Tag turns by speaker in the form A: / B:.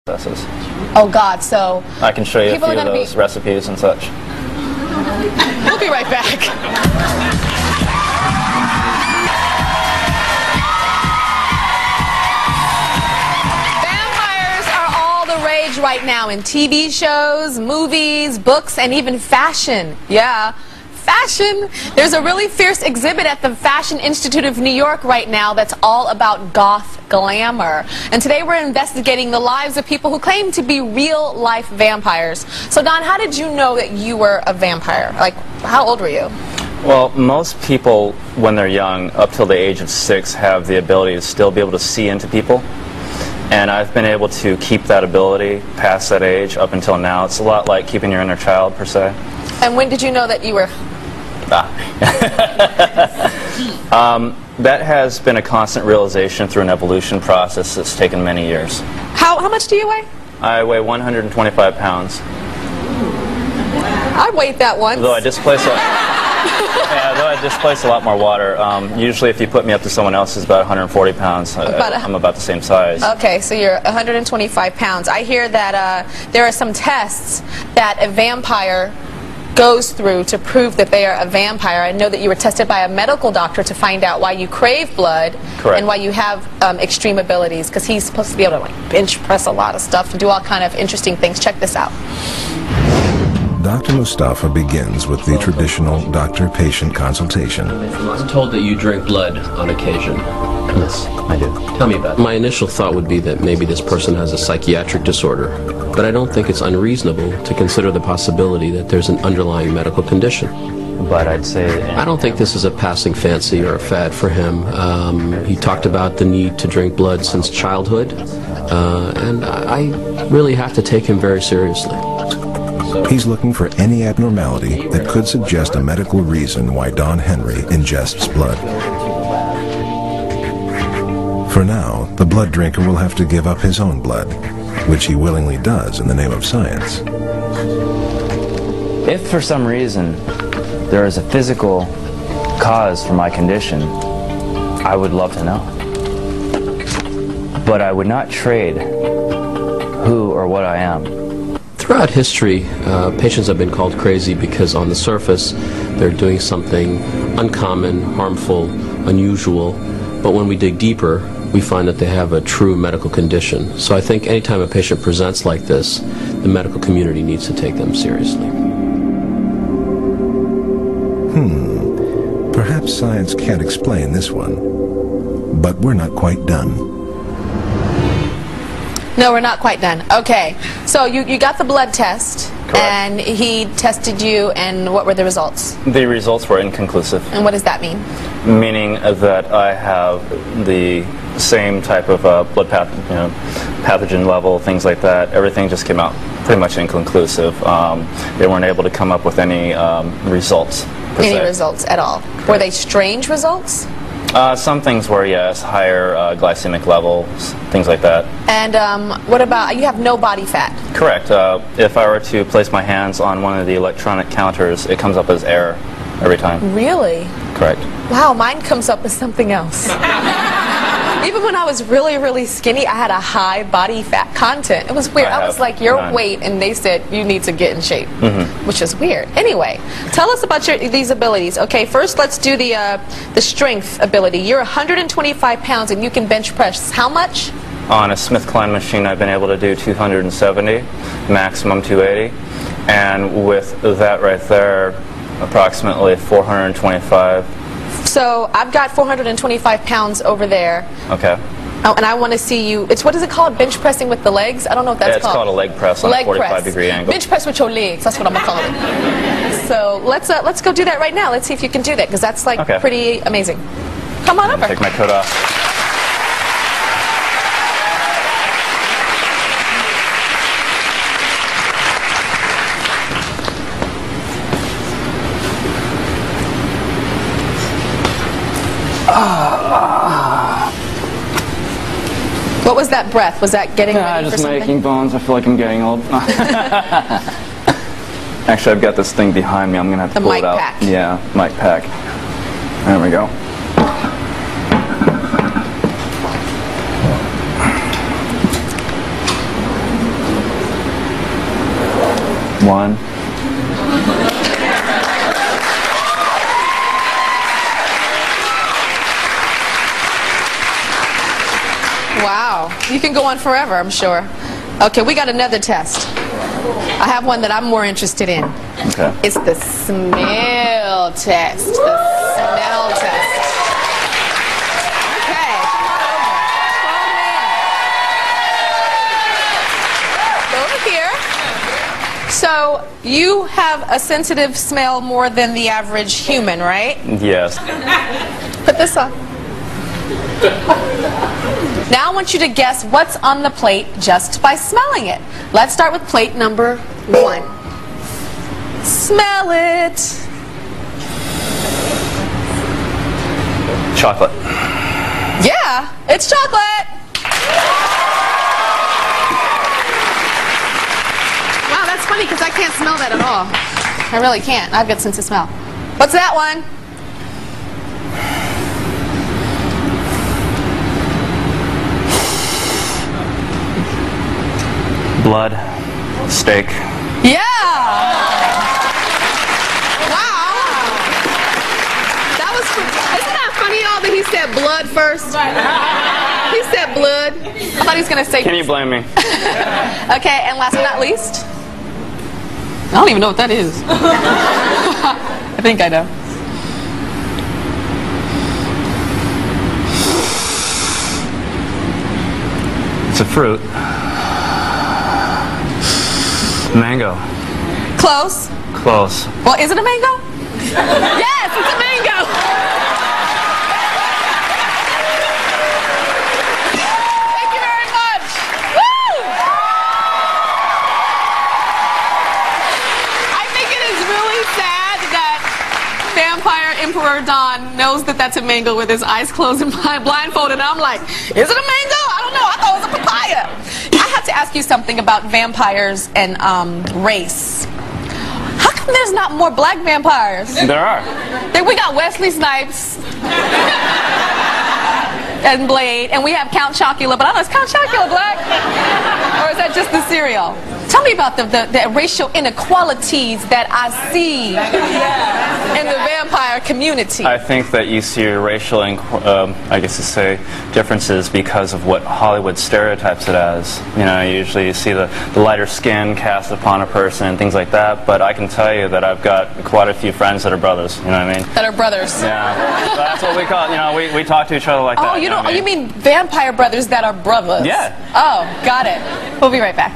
A: processes.
B: Oh God, so
A: I can show you a
B: people
A: few
B: are
A: of
B: gonna
A: those recipes and such.
B: We'll be right back. Rage right now in TV shows, movies, books, and even fashion. Yeah, fashion. There's a really fierce exhibit at the Fashion Institute of New York right now that's all about goth glamour. And today we're investigating the lives of people who claim to be real-life vampires. So Don, how did you know that you were a vampire? Like, how old were you?
A: Well, most people, when they're young, up till the age of 6, have the ability to still be able to see into people. And I've been able to keep that ability past that age up until now. It's a lot like keeping your inner child, per se.
B: And when did you know that you were?
A: That has been a constant realization through an evolution process that's taken many years.
B: How much do you weigh?
A: I weigh 125 pounds.
B: I weighed that once.
A: Though I displace a lot more water. Usually if you put me up to someone else who's about 140 pounds, I'm about the same size.
B: Okay, so you're 125 pounds. I hear that there are some tests that a vampire goes through to prove that they are a vampire. I know that you were tested by a medical doctor to find out why you crave blood.
A: Correct.
B: And why you have extreme abilities, because he's supposed to be able to like bench press a lot of stuff and do all kind of interesting things. Check this out.
C: Dr. Mustafa begins with the traditional doctor-patient consultation.
D: I'm told that you drink blood on occasion.
A: Yes, I do.
D: Tell me about it. My initial thought would be that maybe this person has a psychiatric disorder, but I don't think it's unreasonable to consider the possibility that there's an underlying medical condition.
A: But I'd say...
D: I don't think this is a passing fancy or a fad for him. He talked about the need to drink blood since childhood, and I really have to take him very seriously.
C: He's looking for any abnormality that could suggest a medical reason why Don Henry ingests blood. For now, the blood drinker will have to give up his own blood, which he willingly does in the name of science.
E: If for some reason there is a physical cause for my condition, I would love to know. But I would not trade who or what I am.
D: Throughout history, patients have been called crazy because on the surface they're doing something uncommon, harmful, unusual, but when we dig deeper, we find that they have a true medical condition. So I think anytime a patient presents like this, the medical community needs to take them seriously.
C: Perhaps science can't explain this one, but we're not quite done.
B: No, we're not quite done. Okay, so you got the blood test.
A: Correct.
B: And he tested you, and what were the results?
A: The results were inconclusive.
B: And what does that mean?
A: Meaning that I have the same type of blood pathogen level, things like that. Everything just came out pretty much inconclusive. They weren't able to come up with any results, per se.
B: Any results at all?
A: Correct.
B: Were they strange results?
A: Some things were, yes, higher glycemic levels, things like that.
B: And what about, you have no body fat?
A: Correct. If I were to place my hands on one of the electronic counters, it comes up as error every time.
B: Really?
A: Correct.
B: Wow, mine comes up as something else. Even when I was really, really skinny, I had a high body fat content. It was weird. I was like, your weight, and they said, you need to get in shape, which is weird. Anyway, tell us about these abilities. Okay, first let's do the strength ability. You're 125 pounds, and you can bench press how much?
A: On a SmithKline machine, I've been able to do 270, maximum 280. And with that right there, approximately 425.
B: So I've got 425 pounds over there.
A: Okay.
B: Oh, and I want to see you. What is it called? Bench pressing with the legs? I don't know if that's
A: called. It's called a leg press on a 45-degree angle.
B: Bench press with your legs. That's what I'm gonna call it. So let's go do that right now. Let's see if you can do that, because that's like pretty amazing. Come on over.
A: Take my coat off.
B: What was that breath? Was that getting ready for
A: just
B: something?
A: making bones. I feel like I'm getting old. Actually, I've got this thing behind me. I'm gonna have to pull it out.
B: The mic pack.
A: Yeah, mic pack. There we go. 1.
B: Wow. You can go on forever, I'm sure. Okay, we got another test. I have one that I'm more interested in.
A: Okay.
B: It's the smell test. The smell test. Okay, come on over. Over here. So, you have a sensitive smell more than the average human, right?
A: Yes.
B: Put this on. Now I want you to guess what's on the plate just by smelling it. Let's start with plate number 1. Smell it.
A: Chocolate.
B: Yeah, it's chocolate. Wow, that's funny because I can't smell that at all. I really can't. I have good sense of smell. What's that one?
A: Blood. Steak.
B: Yeah! Wow! That was, isn't that funny, y'all, that he said blood first? He said blood. I thought he was going to say...
A: Can you blame me?
B: Okay, and last but not least, I don't even know what that is. I think I know.
A: It's a fruit. Mango.
B: Close.
A: Close.
B: Well, is it a mango? Yes, it's a mango. Thank you very much. Woo! I think it is really sad that Vampire Emperor Don knows that that's a mango with his eyes closed and blindfolded. And I'm like, is it a mango? I don't know. I thought it was a papaya. I have to ask you something about vampires and race. How come there's not more black vampires?
A: There are.
B: We got Wesley Snipes and Blade, and we have Count Chocula, but I don't know, is Count Chocula black? Or is that just the cereal? Tell me about the racial inequalities that I see in the vampire community.
A: I think that you see racial, I guess to say, differences because of what Hollywood stereotypes it as. You know, usually you see the lighter skin cast upon a person and things like that, but I can tell you that I've got quite a few friends that are brothers, you know what I mean?
B: That are brothers.
A: Yeah, that's what we call it. You know, we talk to each other like that.
B: Oh, you mean vampire brothers that are brothers?
A: Yeah.
B: Oh, got it. We'll be right back.